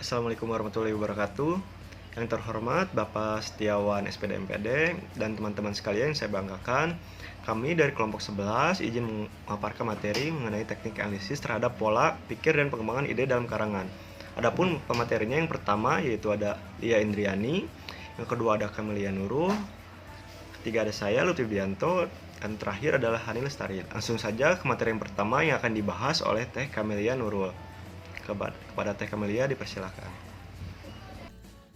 Assalamualaikum warahmatullahi wabarakatuh. Yang terhormat Bapak Setiawan SPD MPD dan teman-teman sekalian yang saya banggakan, kami dari kelompok 11 izin memaparkan materi mengenai teknik analisis terhadap pola pikir dan pengembangan ide dalam karangan. Adapun pematerinya yang pertama yaitu ada Lia Indriani, yang kedua ada Camelia Nurul, ketiga ada saya Lutfi Bianto, dan terakhir adalah Hani Lestari. Langsung saja ke materi yang pertama yang akan dibahas oleh Teh Camelia Nurul. Kepada Teh Camelia dipersilakan.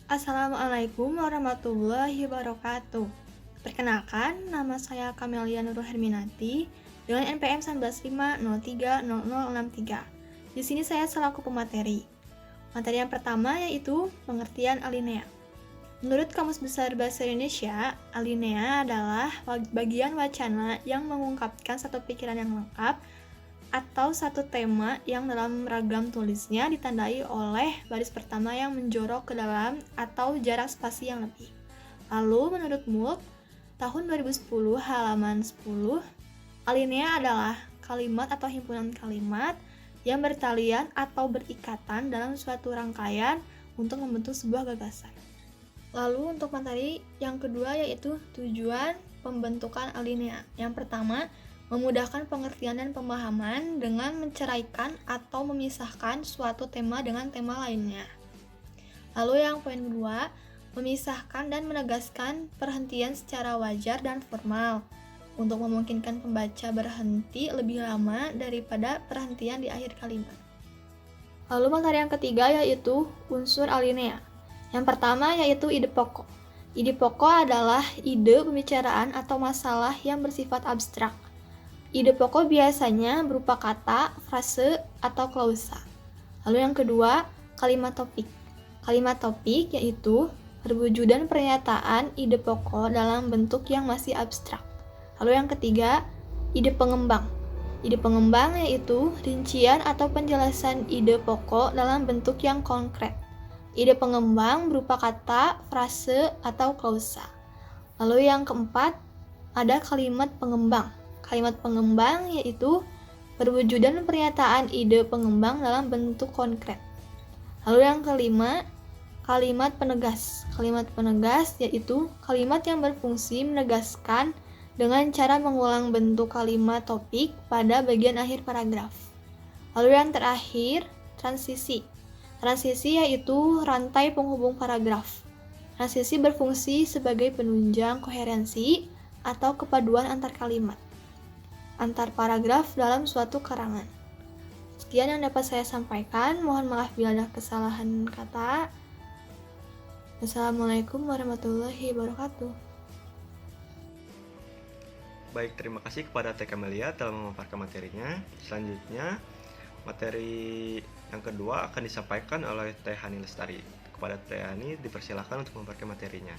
Assalamualaikum warahmatullahi wabarakatuh. Perkenalkan, nama saya Camelia Nurul Herminati dengan NPM 19503063. Di sini saya selaku pemateri. Materi yang pertama yaitu pengertian alinea. Menurut Kamus Besar Bahasa Indonesia, alinea adalah bagian wacana yang mengungkapkan satu pikiran yang lengkap atau satu tema yang dalam ragam tulisnya ditandai oleh baris pertama yang menjorok ke dalam atau jarak spasi yang lebih. Lalu menurut MULK tahun 2010 halaman 10, alinea adalah kalimat atau himpunan kalimat yang bertalian atau berikatan dalam suatu rangkaian untuk membentuk sebuah gagasan. Lalu untuk materi yang kedua yaitu tujuan pembentukan alinea. Yang pertama, memudahkan pengertian dan pemahaman dengan menceraikan atau memisahkan suatu tema dengan tema lainnya. Lalu yang poin kedua, memisahkan dan menegaskan perhentian secara wajar dan formal untuk memungkinkan pembaca berhenti lebih lama daripada perhentian di akhir kalimat. Lalu materi yang ketiga yaitu unsur alinea. Yang pertama yaitu ide pokok. Ide pokok adalah ide pembicaraan atau masalah yang bersifat abstrak. Ide pokok biasanya berupa kata, frase, atau klausa. Lalu yang kedua, kalimat topik. Kalimat topik yaitu perwujudan pernyataan ide pokok dalam bentuk yang masih abstrak. Lalu yang ketiga, ide pengembang. Ide pengembang yaitu rincian atau penjelasan ide pokok dalam bentuk yang konkret. Ide pengembang berupa kata, frase, atau klausa. Lalu yang keempat, ada kalimat pengembang. Kalimat pengembang yaitu perwujudan pernyataan ide pengembang dalam bentuk konkret. Lalu yang kelima, kalimat penegas. Kalimat penegas yaitu kalimat yang berfungsi menegaskan dengan cara mengulang bentuk kalimat topik pada bagian akhir paragraf. Lalu yang terakhir, transisi. Transisi yaitu rantai penghubung paragraf. Transisi berfungsi sebagai penunjang koherensi atau kepaduan antar kalimat, antar paragraf dalam suatu karangan. Sekian yang dapat saya sampaikan. Mohon maaf bila ada kesalahan kata. Wassalamualaikum warahmatullahi wabarakatuh. Baik, terima kasih kepada Teh Camelia telah memaparkan materinya. Selanjutnya, materi yang kedua akan disampaikan oleh Teh Hani Lestari. Kepada Teh Hani dipersilakan untuk memaparkan materinya.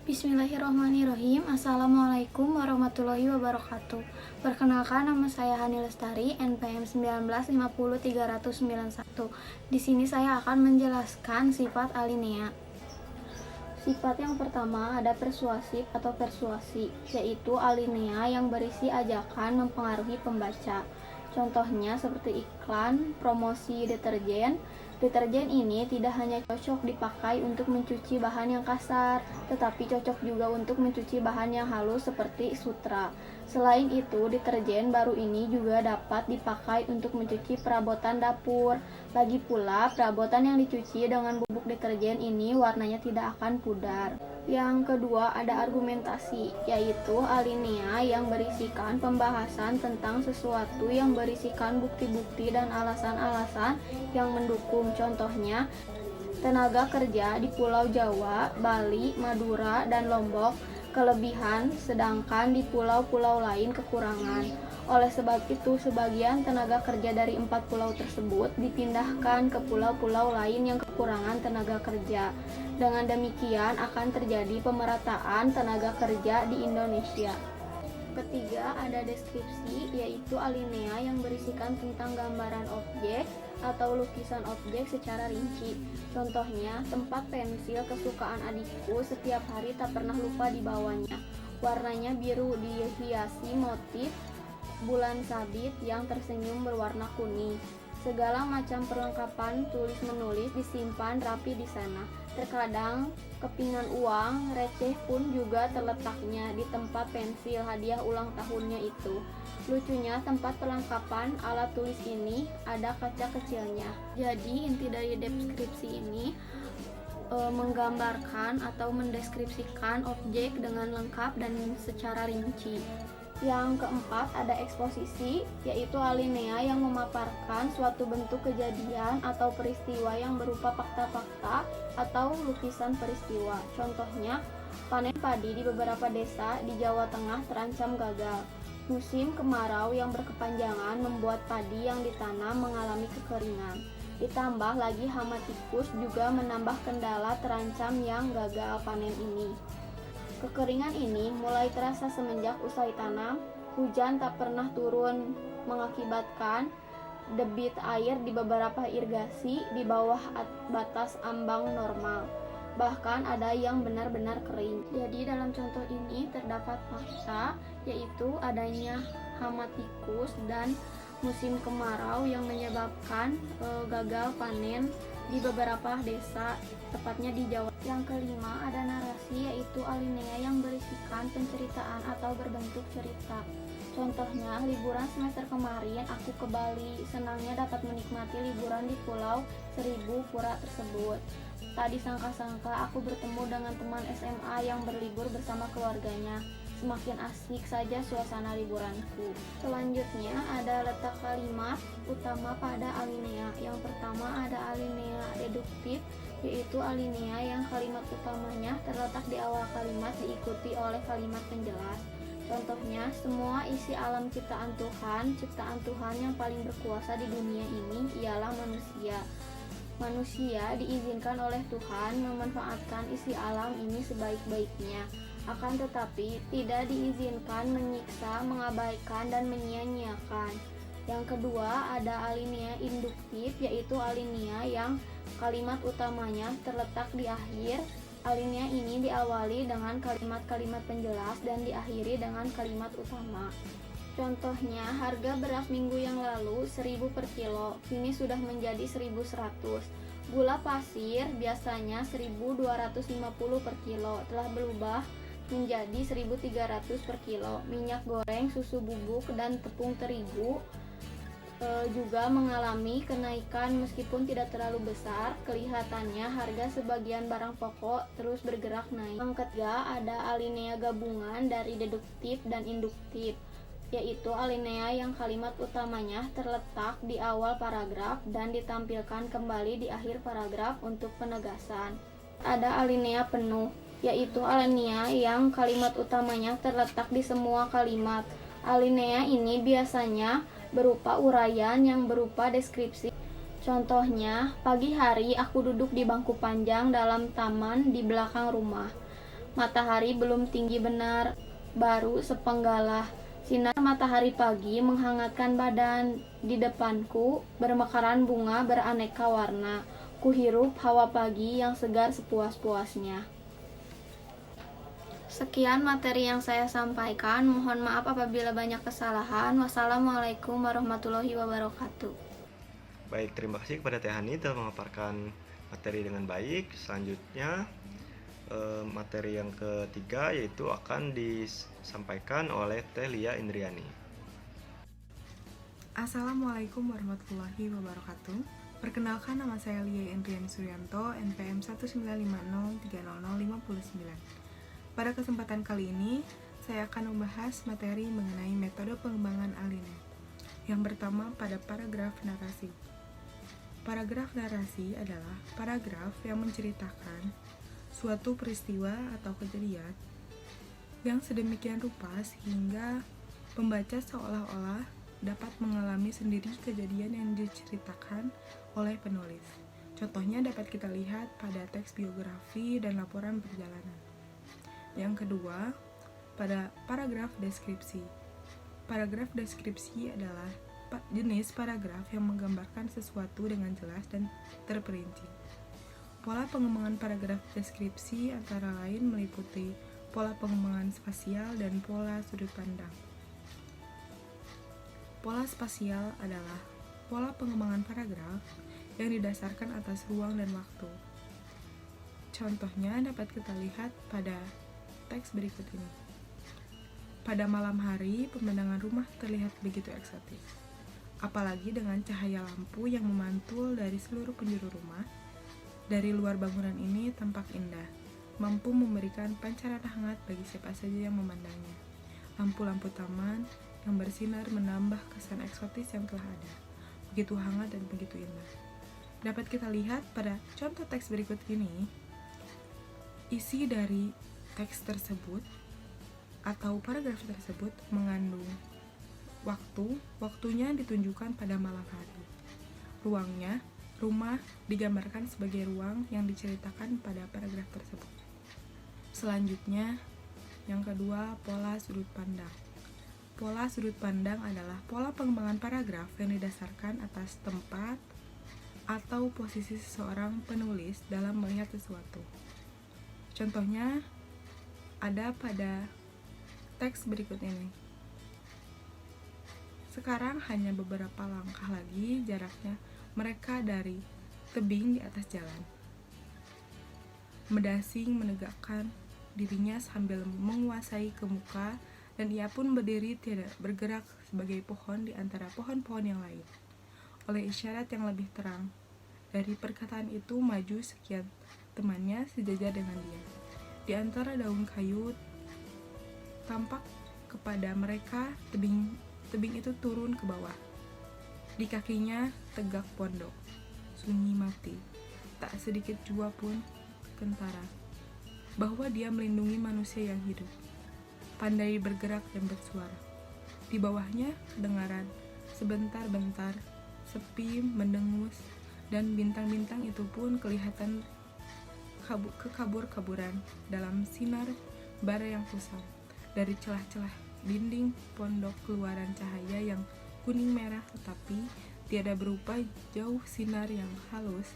Bismillahirrahmanirrahim. Assalamualaikum warahmatullahi wabarakatuh. Perkenalkan, nama saya Hani Lestari, NPM 19503091. Di sini saya akan menjelaskan sifat alinea. Sifat yang pertama ada persuasif atau persuasi, yaitu alinea yang berisi ajakan mempengaruhi pembaca. Contohnya seperti iklan promosi deterjen. Deterjen ini tidak hanya cocok dipakai untuk mencuci bahan yang kasar, tetapi cocok juga untuk mencuci bahan yang halus seperti sutra. Selain itu, deterjen baru ini juga dapat dipakai untuk mencuci perabotan dapur. Lagi pula, perabotan yang dicuci dengan bubuk deterjen ini warnanya tidak akan pudar. Yang kedua ada argumentasi, yaitu alinea yang berisikan pembahasan tentang sesuatu yang berisikan bukti-bukti dan alasan-alasan yang mendukung. Contohnya, tenaga kerja di Pulau Jawa, Bali, Madura, dan Lombok kelebihan, sedangkan di pulau-pulau lain kekurangan. Oleh sebab itu, sebagian tenaga kerja dari 4 pulau tersebut dipindahkan ke pulau-pulau lain yang kekurangan tenaga kerja. Dengan demikian akan terjadi pemerataan tenaga kerja di Indonesia. Ketiga, ada deskripsi, yaitu alinea yang berisikan tentang gambaran objek atau lukisan objek secara rinci. Contohnya, tempat pensil kesukaan adikku setiap hari tak pernah lupa dibawanya. Warnanya biru, dihiasi motif bulan sabit yang tersenyum berwarna kuning. Segala macam perlengkapan tulis-menulis disimpan rapi di sana. Terkadang kepingan uang receh pun juga terletaknya di tempat pensil hadiah ulang tahunnya itu. Lucunya, tempat perlengkapan alat tulis ini ada kaca kecilnya. Jadi inti dari deskripsi ini menggambarkan atau mendeskripsikan objek dengan lengkap dan secara rinci. Yang keempat, ada eksposisi, yaitu alinea yang memaparkan suatu bentuk kejadian atau peristiwa yang berupa fakta-fakta atau lukisan peristiwa. Contohnya, panen padi di beberapa desa di Jawa Tengah terancam gagal. Musim kemarau yang berkepanjangan membuat padi yang ditanam mengalami kekeringan. Ditambah lagi hama tikus juga menambah kendala terancam yang gagal panen ini. Kekeringan ini mulai terasa semenjak usai tanam, hujan tak pernah turun mengakibatkan debit air di beberapa irigasi di bawah batas ambang normal. Bahkan ada yang benar-benar kering. Jadi dalam contoh ini terdapat fakta, yaitu adanya hama tikus dan musim kemarau yang menyebabkan gagal panen di beberapa desa, tepatnya di Jawa. Yang kelima, ada narasi, yaitu alinea yang berisikan penceritaan atau berbentuk cerita. Contohnya, liburan semester kemarin aku ke Bali, senangnya dapat menikmati liburan di Pulau Seribu Pura tersebut. Tak disangka-sangka aku bertemu dengan teman SMA yang berlibur bersama keluarganya. Semakin asik saja suasana liburanku. Selanjutnya ada letak kalimat utama pada alinea. Yang pertama ada alinea deduktif, yaitu alinea yang kalimat utamanya terletak di awal kalimat diikuti oleh kalimat penjelas. Contohnya, semua isi alam ciptaan Tuhan yang paling berkuasa di dunia ini ialah manusia. Manusia diizinkan oleh Tuhan memanfaatkan isi alam ini sebaik-baiknya. Akan tetapi tidak diizinkan menyiksa, mengabaikan, dan menyia-nyiakan. Yang kedua ada alinea induktif, yaitu alinea yang kalimat utamanya terletak di akhir. Alinea ini diawali dengan kalimat-kalimat penjelas dan diakhiri dengan kalimat utama. Contohnya, harga beras minggu yang lalu 1.000 per kilo, kini sudah menjadi 1.100. Gula pasir biasanya 1.250 per kilo, telah berubah menjadi 1.300 per kilo. Minyak goreng, susu bubuk, dan tepung terigu juga mengalami kenaikan meskipun tidak terlalu besar. Kelihatannya harga sebagian barang pokok terus bergerak naik. Yang ketiga ada alinea gabungan dari deduktif dan induktif, yaitu alinea yang kalimat utamanya terletak di awal paragraf dan ditampilkan kembali di akhir paragraf untuk penegasan. Ada alinea penuh, yaitu alinea yang kalimat utamanya terletak di semua kalimat. Alinea ini biasanya berupa uraian yang berupa deskripsi. Contohnya, pagi hari aku duduk di bangku panjang dalam taman di belakang rumah. Matahari belum tinggi benar, baru sepenggalah. Sinar matahari pagi menghangatkan badan. Di depanku bermekaran bunga beraneka warna. Kuhirup hawa pagi yang segar sepuas-puasnya. Sekian materi yang saya sampaikan. Mohon maaf apabila banyak kesalahan. Wassalamualaikum warahmatullahi wabarakatuh. Baik, terima kasih kepada Teh Hani telah memaparkan materi dengan baik. Selanjutnya materi yang ketiga yaitu akan disampaikan oleh Teh Lia Indriani. Assalamualaikum warahmatullahi wabarakatuh. Perkenalkan, nama saya Lia Indriani Suryanto, NPM 195030059. Pada kesempatan kali ini, saya akan membahas materi mengenai metode pengembangan alinea. Yang pertama pada paragraf narasi. Paragraf narasi adalah paragraf yang menceritakan suatu peristiwa atau kejadian yang sedemikian rupa sehingga pembaca seolah-olah dapat mengalami sendiri kejadian yang diceritakan oleh penulis. Contohnya dapat kita lihat pada teks biografi dan laporan perjalanan. Yang kedua, pada paragraf deskripsi. Paragraf deskripsi adalah jenis paragraf yang menggambarkan sesuatu dengan jelas dan terperinci. Pola pengembangan paragraf deskripsi antara lain meliputi pola pengembangan spasial dan pola sudut pandang. Pola spasial adalah pola pengembangan paragraf yang didasarkan atas ruang dan waktu. Contohnya dapat kita lihat pada teks berikut ini. Pada malam hari, pemandangan rumah terlihat begitu eksotis. Apalagi dengan cahaya lampu yang memantul dari seluruh penjuru rumah. Dari luar bangunan ini tampak indah, mampu memberikan pancaran hangat bagi siapa saja yang memandangnya. Lampu-lampu taman yang bersinar menambah kesan eksotis yang telah ada. Begitu hangat dan begitu indah. Dapat kita lihat pada contoh teks berikut ini, isi dari teks tersebut atau paragraf tersebut mengandung waktunya ditunjukkan pada malam hari. Ruangnya, rumah digambarkan sebagai ruang yang diceritakan pada paragraf tersebut. Selanjutnya, yang kedua, pola sudut pandang. Pola sudut pandang adalah pola pengembangan paragraf yang didasarkan atas tempat atau posisi seseorang penulis dalam melihat sesuatu. Contohnya ada pada teks berikut ini. Sekarang hanya beberapa langkah lagi jaraknya mereka dari tebing di atas jalan. Medasing menegakkan dirinya sambil menguasai ke muka, dan ia pun berdiri tidak bergerak sebagai pohon di antara pohon-pohon yang lain. Oleh isyarat yang lebih terang, dari perkataan itu maju sekian temannya sejajar dengan dia. Di antara daun kayu tampak kepada mereka tebing itu turun ke bawah. Di kakinya tegak pondok, sunyi mati, tak sedikit jua pun kentara, bahwa dia melindungi manusia yang hidup. Pandai bergerak dan bersuara. Di bawahnya kedengaran sebentar-bentar sepi mendengus, dan bintang-bintang itu pun kelihatan kekabur-kaburan dalam sinar bara yang kusam. Dari celah-celah dinding pondok keluaran cahaya yang kuning merah, tetapi tiada berupa jauh sinar yang halus.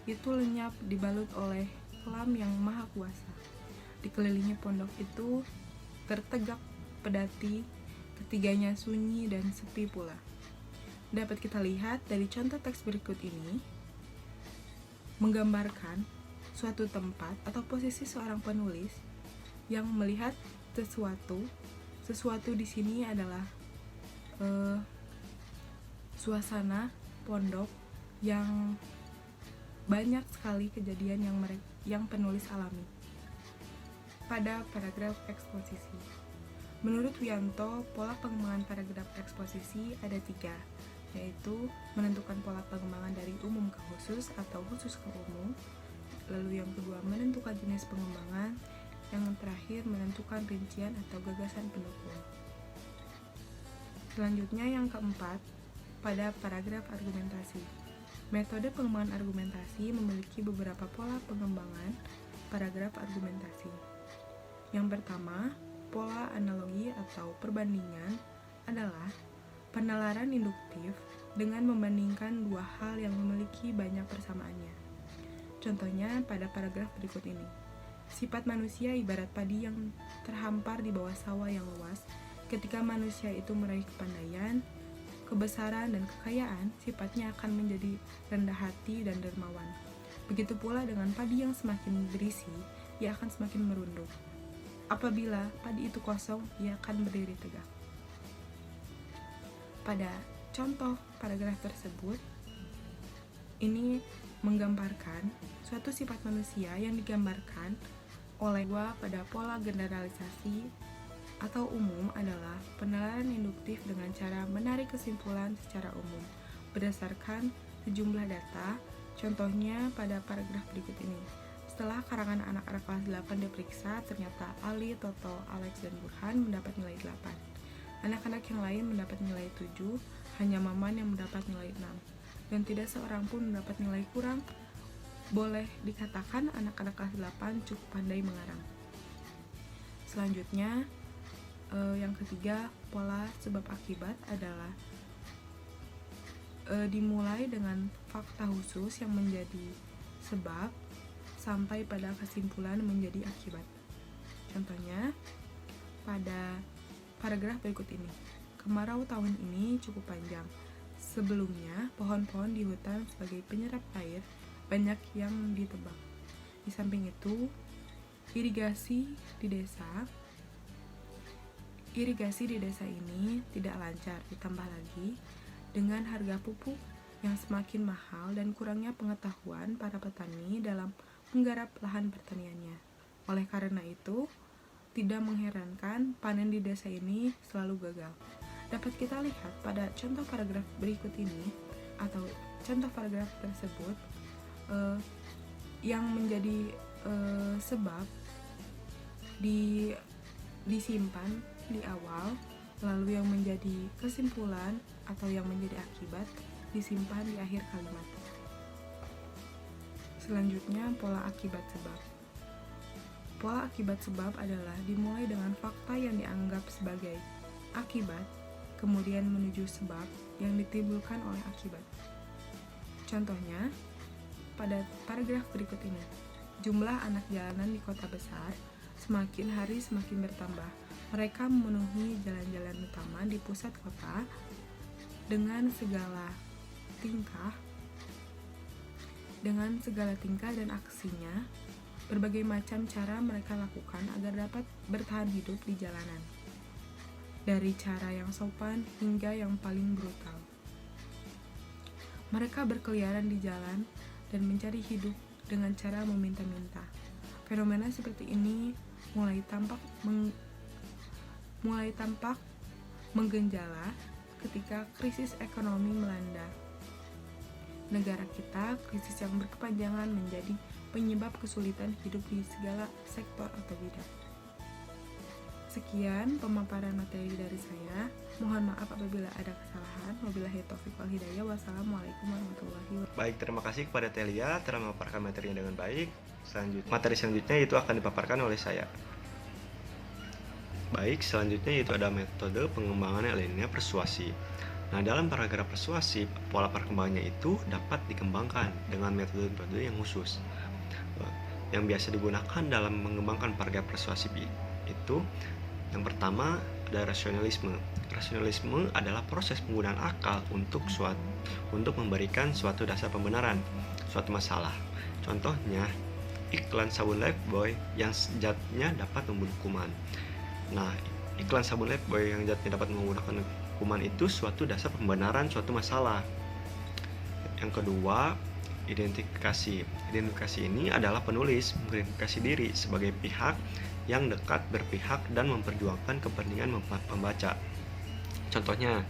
Itu lenyap dibalut oleh kelam yang maha kuasa. Dikelilingi pondok itu tertegak pedati, ketiganya sunyi dan sepi pula. Dapat kita lihat dari contoh teks berikut ini menggambarkan suatu tempat atau posisi seorang penulis yang melihat sesuatu di sini adalah suasana pondok yang banyak sekali kejadian yang penulis alami. Pada paragraf eksposisi, menurut Wianto, pola pengembangan paragraf eksposisi ada 3, yaitu menentukan pola pengembangan dari umum ke khusus atau khusus ke umum, lalu yang kedua menentukan jenis pengembangan, yang terakhir menentukan rincian atau gagasan pendukung. Selanjutnya yang keempat, pada paragraf argumentasi. Metode pengembangan argumentasi memiliki beberapa pola pengembangan paragraf argumentasi. Yang pertama, pola analogi atau perbandingan adalah penalaran induktif dengan membandingkan dua hal yang memiliki banyak persamaannya. Contohnya pada paragraf berikut ini. Sifat manusia ibarat padi yang terhampar di bawah sawah yang luas. Ketika manusia itu meraih kepandaian, kebesaran, dan kekayaan, sifatnya akan menjadi rendah hati dan dermawan. Begitu pula dengan padi yang semakin berisi, ia akan semakin merunduk. Apabila padi itu kosong, ia akan berdiri tegak. Pada contoh paragraf tersebut, ini menggambarkan suatu sifat manusia yang digambarkan oleh pada pola generalisasi atau umum adalah penalaran induktif dengan cara menarik kesimpulan secara umum berdasarkan sejumlah data. Contohnya pada paragraf berikut ini. Setelah karangan anak-anak kelas 8 diperiksa, ternyata Ali, Toto, Alex, dan Burhan mendapat nilai 8. Anak-anak yang lain mendapat nilai 7, hanya Maman yang mendapat nilai 6. Dan tidak seorang pun mendapat nilai kurang. Boleh dikatakan anak-anak kelas 8 cukup pandai mengarang. Selanjutnya, yang ketiga, pola sebab akibat adalah dimulai dengan fakta khusus yang menjadi sebab sampai pada kesimpulan menjadi akibat. Contohnya, pada paragraf berikut ini. Kemarau tahun ini cukup panjang. Sebelumnya, pohon-pohon di hutan sebagai penyerap air banyak yang ditebang. Di samping itu, irigasi di desa ini tidak lancar, ditambah lagi dengan harga pupuk yang semakin mahal dan kurangnya pengetahuan para petani dalam menggarap lahan pertaniannya. Oleh karena itu, tidak mengherankan panen di desa ini selalu gagal. Dapat kita lihat pada contoh paragraf berikut ini, atau contoh paragraf tersebut yang menjadi sebab disimpan di awal, lalu yang menjadi kesimpulan atau yang menjadi akibat disimpan di akhir kalimat. Selanjutnya, pola akibat sebab. Pola akibat sebab adalah dimulai dengan fakta yang dianggap sebagai akibat, kemudian menuju sebab yang ditimbulkan oleh akibat. Contohnya, pada paragraf berikut ini, jumlah anak jalanan di kota besar semakin hari semakin bertambah. Mereka memenuhi jalan-jalan utama di pusat kota dengan segala tingkah dan aksinya. Berbagai macam cara mereka lakukan agar dapat bertahan hidup di jalanan, dari cara yang sopan hingga yang paling brutal. Mereka berkeliaran di jalan dan mencari hidup dengan cara meminta-minta. Fenomena seperti ini mulai tampak menggenjala ketika krisis ekonomi melanda negara kita. Krisis yang berkepanjangan menjadi penyebab kesulitan hidup di segala sektor atau bidang. Sekian pemaparan materi dari saya. Mohon maaf apabila ada kesalahan. Wabillahi taufiq wal hidayah. Wassalamualaikum warahmatullahi wabarakatuh. Baik, terima kasih kepada Telia telah memaparkan materinya dengan baik. Materi selanjutnya itu akan dipaparkan oleh saya. Baik, selanjutnya itu ada metode pengembangan alinea persuasi. Nah, dalam paragraf persuasif, pola perkembangannya itu dapat dikembangkan dengan metode-metode yang khusus. Yang biasa digunakan dalam mengembangkan paragraf persuasif itu, yang pertama ada rasionalisme. Rasionalisme adalah proses penggunaan akal untuk memberikan suatu dasar pembenaran suatu masalah. Contohnya, iklan sabun Lifebuoy yang sejatinya dapat membunuh kuman. Nah, iklan sabun Lifebuoy yang sejatinya dapat menggunakan kuman itu suatu dasar pembenaran suatu masalah. Yang kedua, identifikasi. Identifikasi ini adalah penulis mengidentifikasi diri sebagai pihak yang dekat berpihak dan memperjuangkan kepentingan pembaca. Contohnya,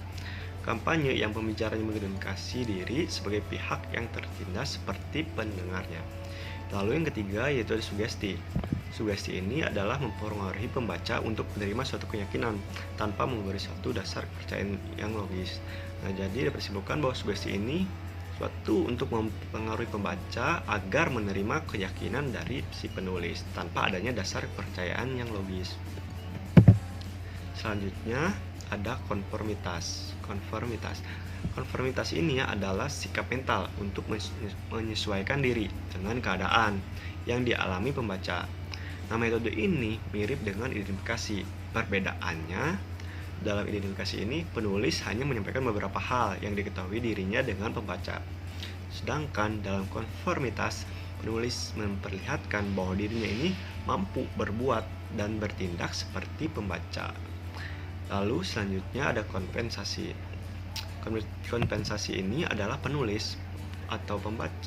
kampanye yang pembicaranya mengidentifikasi diri sebagai pihak yang tertindas seperti pendengarnya. Lalu yang ketiga yaitu ada sugesti. Sugesti ini adalah mempengaruhi pembaca untuk menerima suatu keyakinan tanpa memberi suatu dasar kepercayaan yang logis. Nah, jadi dapat disimpulkan bahwa sugesti ini suatu untuk mempengaruhi pembaca agar menerima keyakinan dari si penulis tanpa adanya dasar kepercayaan yang logis. Selanjutnya ada konformitas. Konformitas ini adalah sikap mental untuk menyesuaikan diri dengan keadaan yang dialami pembaca. Nah, metode ini mirip dengan identifikasi. Perbedaannya, dalam identifikasi ini penulis hanya menyampaikan beberapa hal yang diketahui dirinya dengan pembaca. Sedangkan dalam konformitas, penulis memperlihatkan bahwa dirinya ini mampu berbuat dan bertindak seperti pembaca. Lalu selanjutnya ada kompensasi. Kompensasi ini adalah penulis atau pembaca.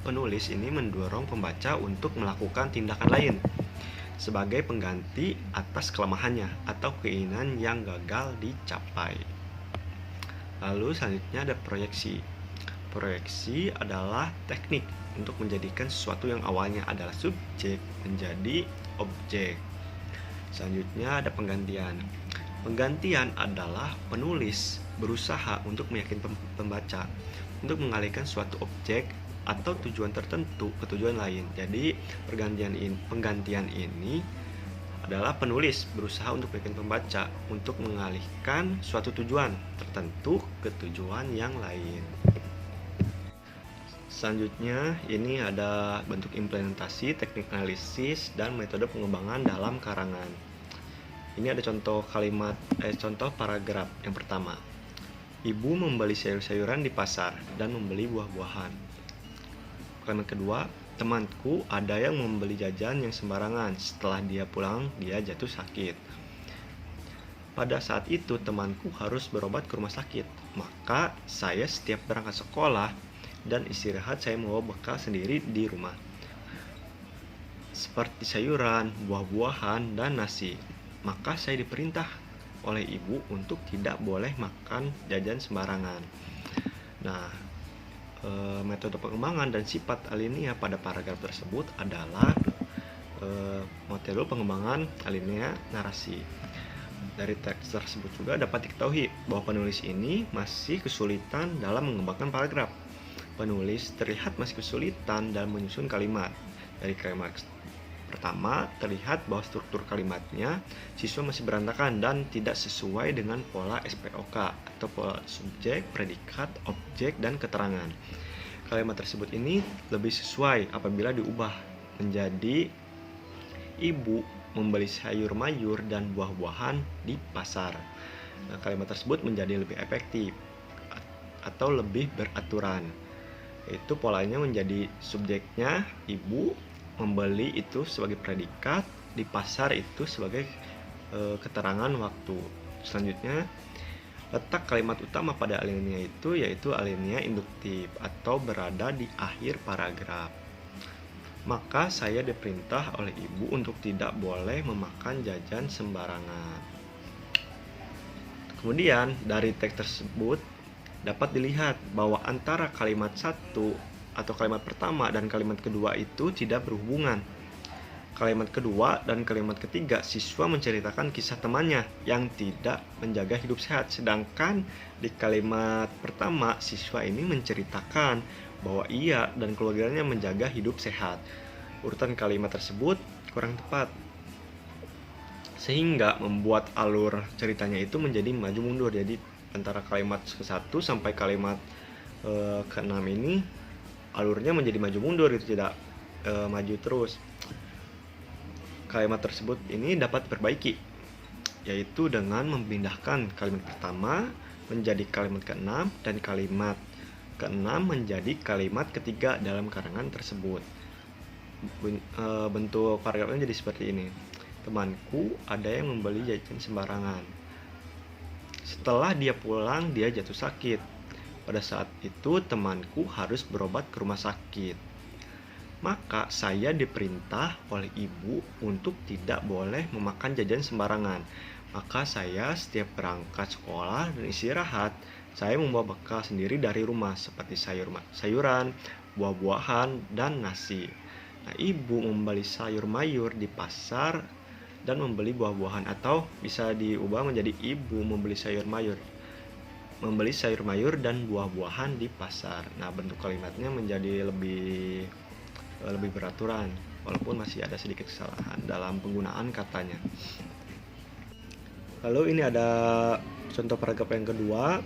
Penulis ini mendorong pembaca untuk melakukan tindakan lain sebagai pengganti atas kelemahannya atau keinginan yang gagal dicapai. Lalu selanjutnya ada proyeksi. Proyeksi adalah teknik untuk menjadikan sesuatu yang awalnya adalah subjek menjadi objek. Selanjutnya ada penggantian. Penggantian adalah penulis berusaha untuk meyakinkan pembaca untuk mengalihkan suatu objek atau tujuan tertentu ke tujuan lain. Jadi penggantian ini adalah penulis berusaha untuk meyakinkan pembaca untuk mengalihkan suatu tujuan tertentu ke tujuan yang lain. Selanjutnya ini ada bentuk implementasi, teknik analisis, dan metode pengembangan dalam karangan. Ini ada contoh paragraf yang pertama. Ibu membeli sayur-sayuran di pasar dan membeli buah-buahan. Kalimat kedua, temanku ada yang membeli jajan yang sembarangan. Setelah dia pulang, dia jatuh sakit. Pada saat itu temanku harus berobat ke rumah sakit. Maka saya setiap berangkat sekolah dan istirahat saya membawa bekal sendiri di rumah. Seperti sayuran, buah-buahan, dan nasi. Maka saya diperintah oleh ibu untuk tidak boleh makan jajan sembarangan. Nah, metode pengembangan dan sifat alinea pada paragraf tersebut adalah metode pengembangan alinea narasi. Dari teks tersebut juga dapat diketahui bahwa penulis ini masih kesulitan dalam mengembangkan paragraf. Penulis terlihat masih kesulitan dalam menyusun kalimat. Dari kalimat pertama, terlihat bahwa struktur kalimatnya siswa masih berantakan dan tidak sesuai dengan pola SPOK atau pola subjek, predikat, objek, dan keterangan. Kalimat tersebut ini lebih sesuai apabila diubah menjadi ibu membeli sayur mayur dan buah-buahan di pasar. Nah, kalimat tersebut menjadi lebih efektif atau lebih beraturan. Itu polanya menjadi subjeknya ibu, membeli itu sebagai predikat, di pasar itu sebagai keterangan waktu. Selanjutnya, letak kalimat utama pada alinea itu yaitu alinea induktif atau berada di akhir paragraf. Maka saya diperintah oleh ibu untuk tidak boleh memakan jajan sembarangan. Kemudian dari teks tersebut dapat dilihat bahwa antara kalimat satu atau kalimat pertama dan kalimat kedua itu tidak berhubungan. Kalimat kedua dan kalimat ketiga siswa menceritakan kisah temannya yang tidak menjaga hidup sehat, sedangkan di kalimat pertama siswa ini menceritakan bahwa ia dan keluarganya menjaga hidup sehat. Urutan kalimat tersebut kurang tepat, sehingga membuat alur ceritanya itu menjadi maju mundur. Jadi antara kalimat ke-1 sampai kalimat ke-6 ini alurnya menjadi maju mundur, itu tidak maju terus. Kalimat tersebut ini dapat diperbaiki, yaitu dengan memindahkan kalimat pertama menjadi kalimat ke-6 dan kalimat ke-6 menjadi kalimat ketiga dalam karangan tersebut. Bentuk paragrafnya jadi seperti ini. Temanku ada yang membeli jajan sembarangan. Setelah dia pulang, dia jatuh sakit. Pada saat itu temanku harus berobat ke rumah sakit. Maka saya diperintah oleh ibu untuk tidak boleh memakan jajan sembarangan. Maka saya setiap berangkat sekolah dan istirahat, saya membawa bekal sendiri dari rumah seperti sayuran, buah-buahan, dan nasi. Nah, ibu membeli sayur mayur di pasar dan membeli buah-buahan, atau bisa diubah menjadi ibu membeli sayur mayur dan buah-buahan di pasar. Nah, bentuk kalimatnya menjadi lebih beraturan, walaupun masih ada sedikit kesalahan dalam penggunaan katanya. Lalu ini ada contoh paragraf yang kedua.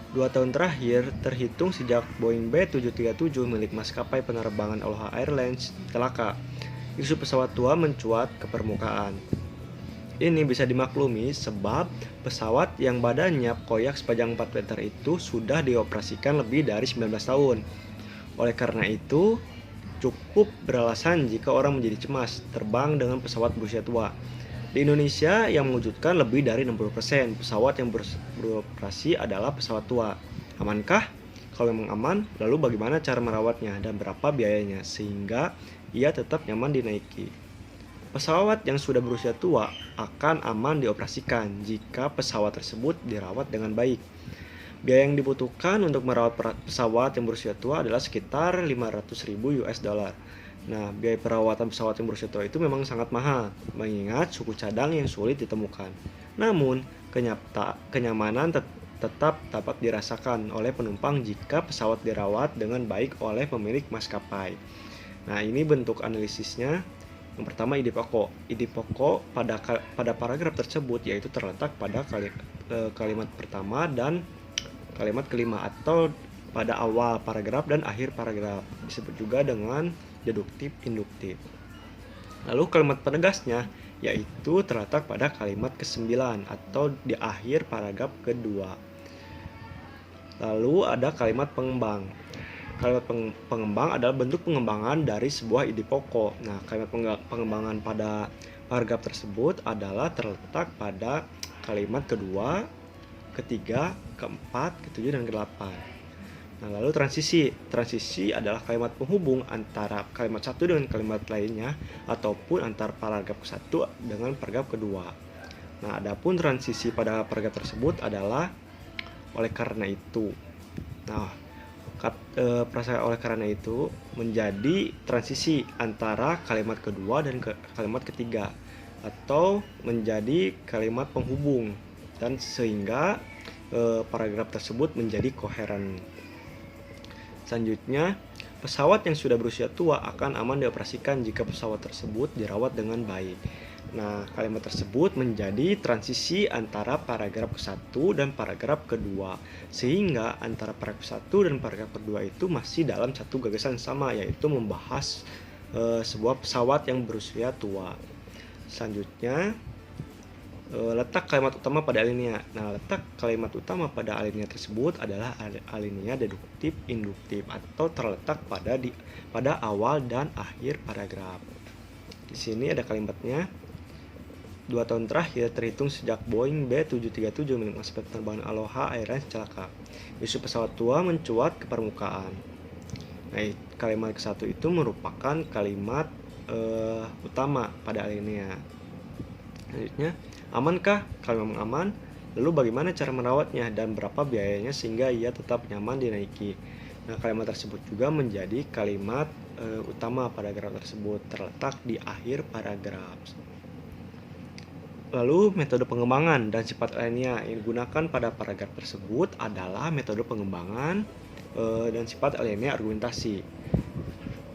2 tahun terakhir terhitung sejak Boeing B737 milik maskapai penerbangan Aloha Airlines celaka. Isu pesawat tua mencuat ke permukaan. Ini bisa dimaklumi sebab pesawat yang badannya koyak sepanjang 4 meter itu sudah dioperasikan lebih dari 19 tahun. Oleh karena itu, cukup beralasan jika orang menjadi cemas terbang dengan pesawat berusia tua. Di Indonesia, yang mewujudkan lebih dari 60% pesawat yang beroperasi adalah pesawat tua. Amankah? Kalau memang aman, lalu bagaimana cara merawatnya dan berapa biayanya sehingga ia tetap nyaman dinaiki? Pesawat yang sudah berusia tua akan aman dioperasikan jika pesawat tersebut dirawat dengan baik. Biaya yang dibutuhkan untuk merawat pesawat yang berusia tua adalah sekitar 500.000 US dollar. Nah, biaya perawatan pesawat yang berusia tua itu memang sangat mahal, mengingat suku cadang yang sulit ditemukan. Namun, kenyamanan tetap dapat dirasakan oleh penumpang jika pesawat dirawat dengan baik oleh pemilik maskapai. Nah, ini bentuk analisisnya. Yang pertama, ide pokok. Ide pokok pada paragraf tersebut yaitu terletak pada kalimat pertama dan kalimat kelima, atau pada awal paragraf dan akhir paragraf. Disebut juga dengan deduktif induktif. Lalu kalimat penegasnya yaitu terletak pada kalimat ke-9 atau di akhir paragraf kedua. Lalu ada kalimat pengembang. Kalimat pengembang adalah bentuk pengembangan dari sebuah ide pokok. Nah, kalimat pengembangan pada paragraf tersebut adalah terletak pada kalimat kedua, ketiga, keempat, ketujuh, dan kedelapan. Nah, lalu transisi. Transisi adalah kalimat penghubung antara kalimat satu dengan kalimat lainnya ataupun antara paragraf ke-1 dengan paragraf kedua. Nah, adapun transisi pada paragraf tersebut adalah oleh karena itu. Nah, oleh karena itu menjadi transisi antara kalimat kedua dan kalimat ketiga atau menjadi kalimat penghubung dan sehingga paragraf tersebut menjadi koheren. Selanjutnya, pesawat yang sudah berusia tua akan aman dioperasikan jika pesawat tersebut dirawat dengan baik. Nah, kalimat tersebut menjadi transisi antara paragraf ke-1 dan paragraf kedua, sehingga antara paragraf 1 dan paragraf kedua itu masih dalam satu gagasan sama, yaitu membahas sebuah pesawat yang berusia tua. Selanjutnya, letak kalimat utama pada alinea. Nah, letak kalimat utama pada alinea tersebut adalah alinea deduktif induktif atau terletak pada awal dan akhir paragraf. Di sini ada kalimatnya. 2 tahun terakhir terhitung sejak Boeing B737 milik maskapai penerbangan Aloha Airlines celaka. Isu pesawat tua mencuat ke permukaan. Nah, kalimat ke-1 itu merupakan kalimat utama pada alinea. Selanjutnya, amankah? Kalau memang aman, lalu bagaimana cara merawatnya dan berapa biayanya sehingga ia tetap nyaman dinaiki. Nah, kalimat tersebut juga menjadi kalimat utama paragraf tersebut, terletak di akhir paragraf. Lalu metode pengembangan dan sifat alinea yang digunakan pada paragraf tersebut adalah metode pengembangan dan sifat alinea argumentasi.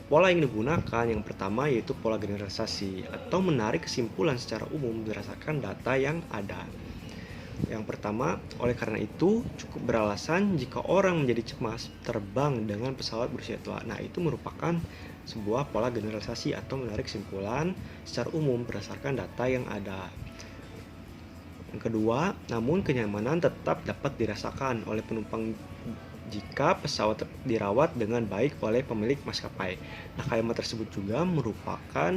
Pola yang digunakan yang pertama yaitu pola generalisasi atau menarik kesimpulan secara umum berdasarkan data yang ada. Yang pertama, oleh karena itu cukup beralasan jika orang menjadi cemas terbang dengan pesawat berusia tua. Nah, itu merupakan sebuah pola generalisasi atau menarik kesimpulan secara umum berdasarkan data yang ada. Yang kedua, namun kenyamanan tetap dapat dirasakan oleh penumpang jika pesawat dirawat dengan baik oleh pemilik maskapai. Nah, kalimat tersebut juga merupakan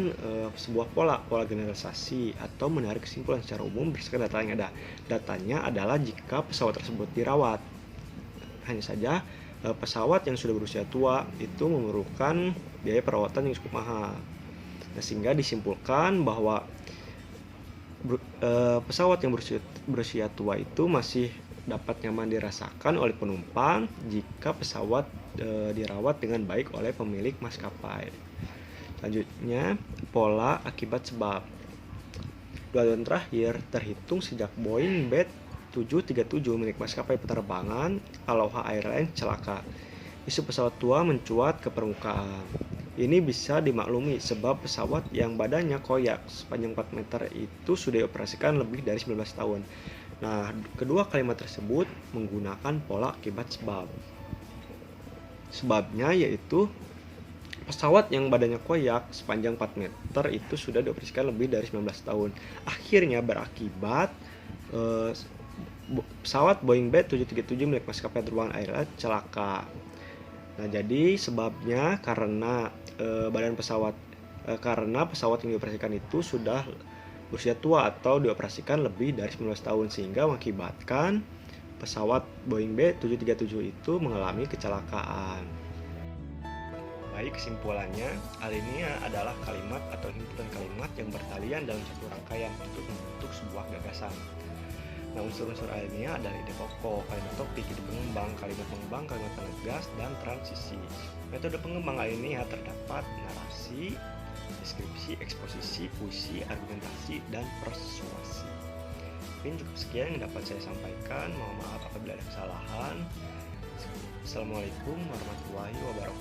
sebuah pola generalisasi atau menarik kesimpulan secara umum berdasarkan data yang ada. Datanya adalah jika pesawat tersebut dirawat. Hanya saja pesawat yang sudah berusia tua itu memerlukan biaya perawatan yang cukup mahal. Nah, sehingga disimpulkan bahwa pesawat yang berusia tua itu masih dapat nyaman dirasakan oleh penumpang jika pesawat dirawat dengan baik oleh pemilik maskapai. Selanjutnya, pola akibat sebab. 2 tahun terakhir terhitung sejak Boeing B737 milik maskapai penerbangan Aloha Airlines celaka. Isu pesawat tua mencuat ke permukaan. Ini bisa dimaklumi sebab pesawat yang badannya koyak sepanjang 4 meter itu sudah dioperasikan lebih dari 19 tahun. Nah, kedua kalimat tersebut menggunakan pola akibat sebab. Sebabnya yaitu pesawat yang badannya koyak sepanjang 4 meter itu sudah dioperasikan lebih dari 19 tahun. Akhirnya berakibat pesawat Boeing B737 milik maskapai penerbangan Airlines celaka. Nah, jadi sebabnya karena karena pesawat yang dioperasikan itu sudah berusia tua atau dioperasikan lebih dari 19 tahun sehingga mengakibatkan pesawat Boeing B737 itu mengalami kecelakaan. Baik, kesimpulannya, alinea adalah kalimat atau himpunan kalimat yang bertalian dalam satu rangkaian untuk membentuk sebuah gagasan. Nah, unsur-unsur alinea adalah ide pokok, kalimat topik, ide pengembang, kalimat penegas, dan transisi. Metode pengembang alinea terdapat narasi, deskripsi, eksposisi, puisi, argumentasi, dan persuasi. Mungkin cukup sekian yang dapat saya sampaikan. Mohon maaf apabila ada kesalahan. Assalamualaikum warahmatullahi wabarakatuh.